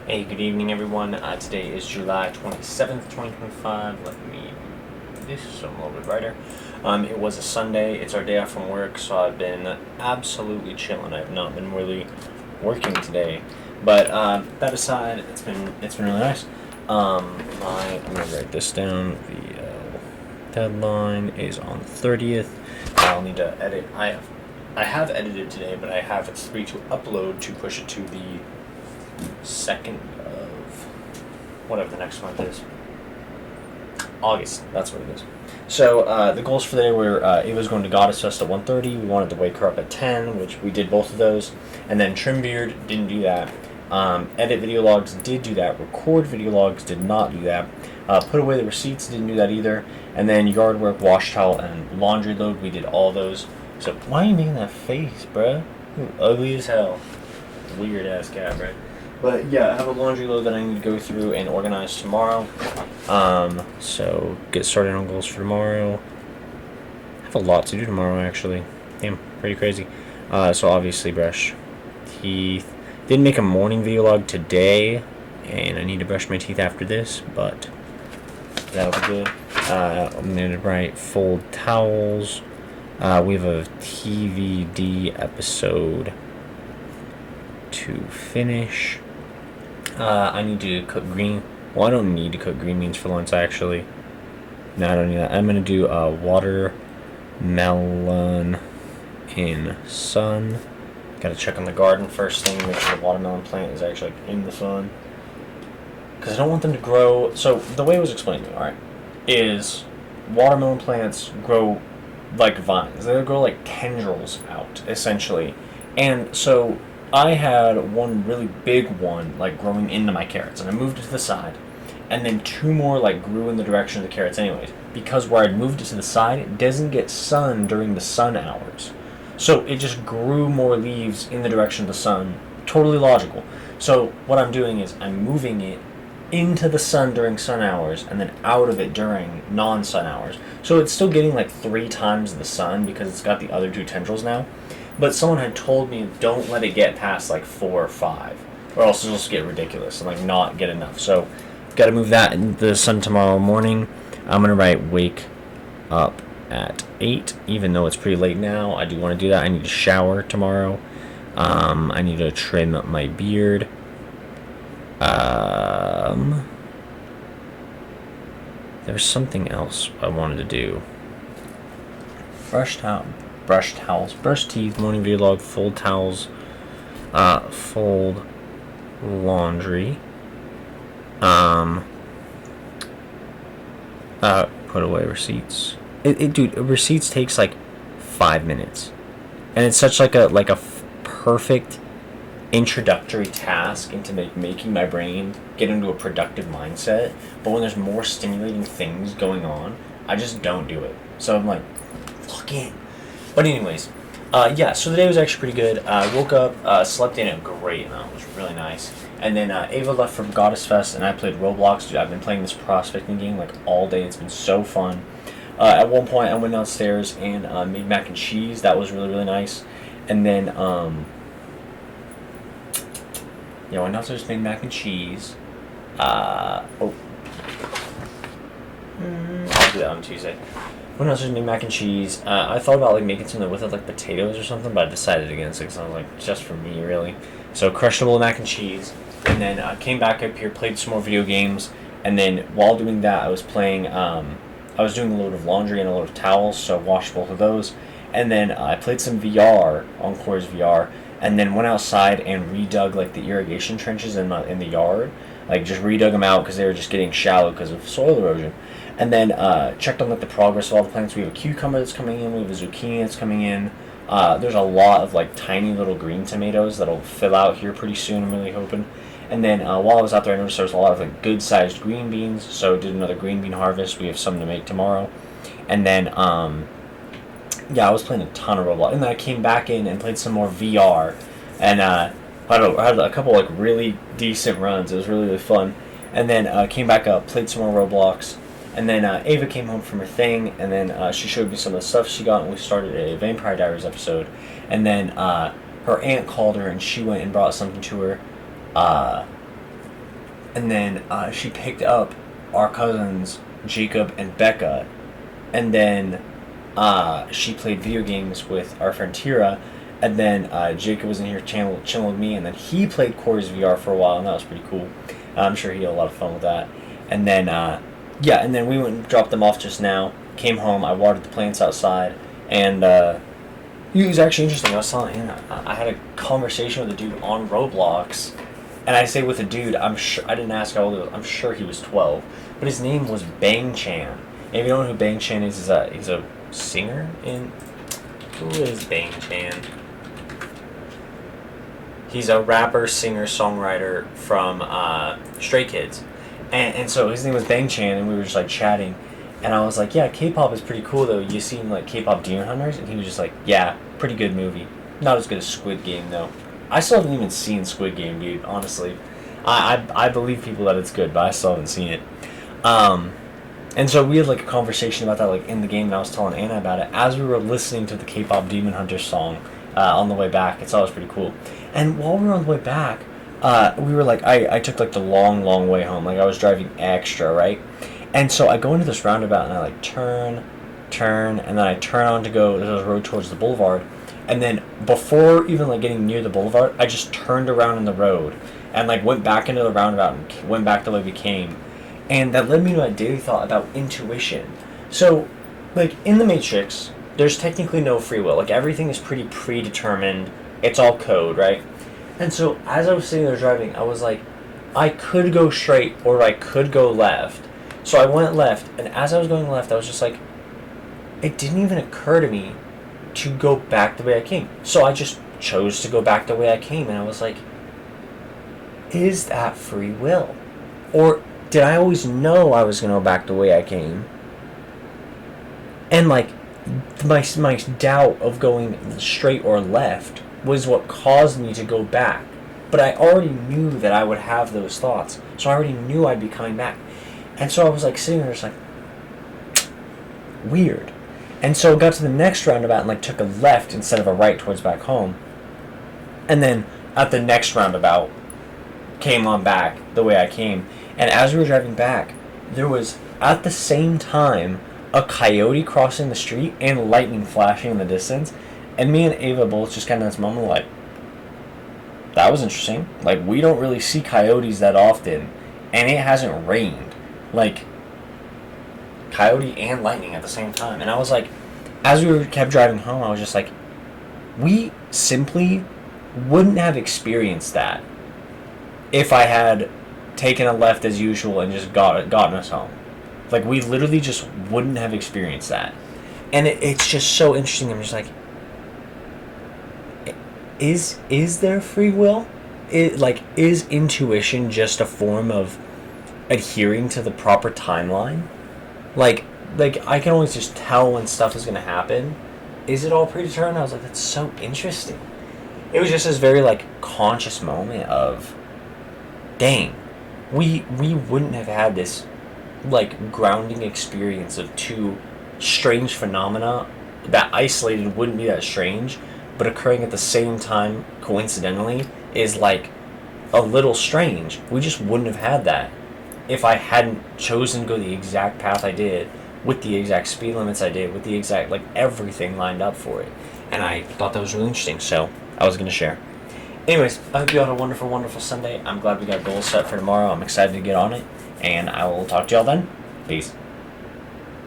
Hey, good evening, everyone. Today is July 27th, 2025. Let me do this so I'm a little bit brighter. It was a Sunday. It's our day off from work, so I've been absolutely chilling. I've not been really working today. But that aside, it's been really nice. I'm gonna write this down. The deadline is on the 30th. I'll need to edit. I have edited today, but I have 3 to upload to push it to the 2nd of whatever the next month is. August, that's what it is. So the goals for the day were Ava was going to Goddess Fest at 1:30. We wanted to wake her up at 10, which we did both of those. And then trim beard, didn't do that. Edit video logs, did do that. Record video logs, did not do that. Put away the receipts, didn't do that either. And then yard work, wash towel, and laundry load, we did all those. So why are you making that face, bruh? You're ugly as hell. Weird ass cat, bruh. But yeah, I have a laundry load that I need to go through and organize tomorrow. So get started on goals for tomorrow. I have a lot to do tomorrow, actually. Damn, pretty crazy. So obviously brush teeth. Didn't make a morning video log today, and I need to brush my teeth after this, but that'll be good. I'm gonna write fold towels. We have a TVD episode to finish. I need to cook green. Well, I don't need to cook green beans for lunch, actually. No, I don't need that. I'm going to do watermelon in sun. Got to check on the garden first thing, make sure the watermelon plant is actually in the sun. Because I don't want them to grow. So, the way it was explained to me, alright, is watermelon plants grow like vines. They grow like tendrils out, essentially. And so I had one really big one like growing into my carrots, and I moved it to the side, and then 2 more like grew in the direction of the carrots anyways, because where I'd moved it to the side, it doesn't get sun during the sun hours, so it just grew more leaves in the direction of the sun. Totally logical. So what I'm doing is I'm moving it into the sun during sun hours and then out of it during non-sun hours, so it's still getting like 3 times the sun because it's got the other 2 tendrils now. But someone had told me don't let it get past like 4 or 5, or else it'll just get ridiculous and like not get enough. So, got to move that in the sun tomorrow morning. I'm gonna write wake up at 8, even though it's pretty late now. I do want to do that. I need to shower tomorrow. I need to trim my beard. There's something else I wanted to do. Brush towels, brush teeth, morning video log, fold towels, fold laundry, put away receipts. Dude, receipts takes like 5 minutes, and it's such like a perfect introductory task into making my brain get into a productive mindset. But when there's more stimulating things going on, I just don't do it. So I'm like, fuck it. But anyways, yeah, so the day was actually pretty good. I woke up, slept in a great amount, which was really nice. And then Ava left for Goddess Fest, and I played Roblox. Dude, I've been playing this prospecting game like all day. It's been so fun. At one point, I went downstairs and made mac and cheese. That was really, really nice. And then, yeah, I went downstairs, made mac and cheese. I'll do that on Tuesday. When I was just making mac and cheese, I thought about like making something with it, like potatoes or something, but I decided against it because I was like, just for me, really. So crushed a bowl of mac and cheese, and then came back up here, played some more video games, and then while doing that, I was playing. I was doing a load of laundry and a load of towels, so I washed both of those, and then I played some VR on Core's VR, and then went outside and redug like the irrigation trenches in the yard, like just redug them out because they were just getting shallow because of soil erosion. And then checked on like the progress of all the plants. We have a cucumber that's coming in. We have a zucchini that's coming in. There's a lot of like tiny little green tomatoes that'll fill out here pretty soon. I'm really hoping. And then while I was out there, I noticed there was a lot of like good-sized green beans. So did another green bean harvest. We have some to make tomorrow. And then yeah, I was playing a ton of Roblox. And then I came back in and played some more VR. And I had a couple like really decent runs. It was really, really fun. And then came back up, played some more Roblox. And then Ava came home from her thing, and then she showed me some of the stuff she got, and we started a Vampire Diaries episode. And then her aunt called her, and she went and brought something to her. and then she picked up our cousins Jacob and Becca, and then she played video games with our friend Tira, and then Jacob was in here chilling with me, and then he played Corey's VR for a while, and that was pretty cool. I'm sure he had a lot of fun with that. And then and then we went and dropped them off just now. Came home, I watered the plants outside, and it was actually interesting. I was telling Anna, I had a conversation with a dude on Roblox, and I say with a dude, I'm sure I didn't ask how old he was. I'm sure he was 12, but his name was Bang Chan. And if you don't know who Bang Chan is, he's a singer in. Who is Bang Chan? He's a rapper, singer, songwriter from Stray Kids, and so his name was Bang Chan, and we were just like chatting. And I was like, yeah, K-pop is pretty cool, though. You seen, like, K-pop Demon Hunters? And he was just like, yeah, pretty good movie. Not as good as Squid Game, though. I still haven't even seen Squid Game, dude, honestly. I believe people that it's good, but I still haven't seen it. And so we had, like, a conversation about that, like, in the game, and I was telling Anna about it as we were listening to the K-pop Demon Hunters song on the way back. It's always pretty cool. And while we were on the way back, we were, like, I took, like, the long, long way home. Like, I was driving extra, right? And so I go into this roundabout, and I, like, turn, and then I turn on to go to the road towards the boulevard. And then before even, like, getting near the boulevard, I just turned around in the road and, like, went back into the roundabout and went back the way we came. And that led me to a daily thought about intuition. So, like, in the Matrix, there's technically no free will. Like, everything is pretty predetermined. It's all code, right? And so as I was sitting there driving, I was like, I could go straight or I could go left. So I went left, and as I was going left, I was just like, it didn't even occur to me to go back the way I came. So I just chose to go back the way I came, and I was like, is that free will? Or did I always know I was going to go back the way I came? And, like, my doubt of going straight or left was what caused me to go back. But I already knew that I would have those thoughts, so I already knew I'd be coming back. And so I was, like, sitting there just like, weird. And so I got to the next roundabout and, like, took a left instead of a right towards back home. And then at the next roundabout, came on back the way I came. And as we were driving back, there was, at the same time, a coyote crossing the street and lightning flashing in the distance. And me and Ava both just kind of in this moment like, that was interesting. Like, we don't really see coyotes that often. And it hasn't rained. Like, coyote and lightning at the same time. And I was like, as we kept driving home, I was just like, we simply wouldn't have experienced that if I had taken a left as usual and just gotten us home. Like, we literally just wouldn't have experienced that. And it's just so interesting. I'm just like, is there free will? Is intuition just a form of adhering to the proper timeline? Like I can always just tell when stuff is going to happen. Is it all predetermined? I was like, that's so interesting. It was just this very, like, conscious moment of, dang, we wouldn't have had this, like, grounding experience of two strange phenomena that isolated wouldn't be that strange, but occurring at the same time coincidentally is, like, a little strange. We just wouldn't have had that if I hadn't chosen to go the exact path I did, with the exact speed limits I did, with the exact, like, everything lined up for it. And I thought that was really interesting, so I was going to share. Anyways, I hope you all had a wonderful, wonderful Sunday. I'm glad we got goals set for tomorrow. I'm excited to get on it, and I will talk to y'all then. Peace.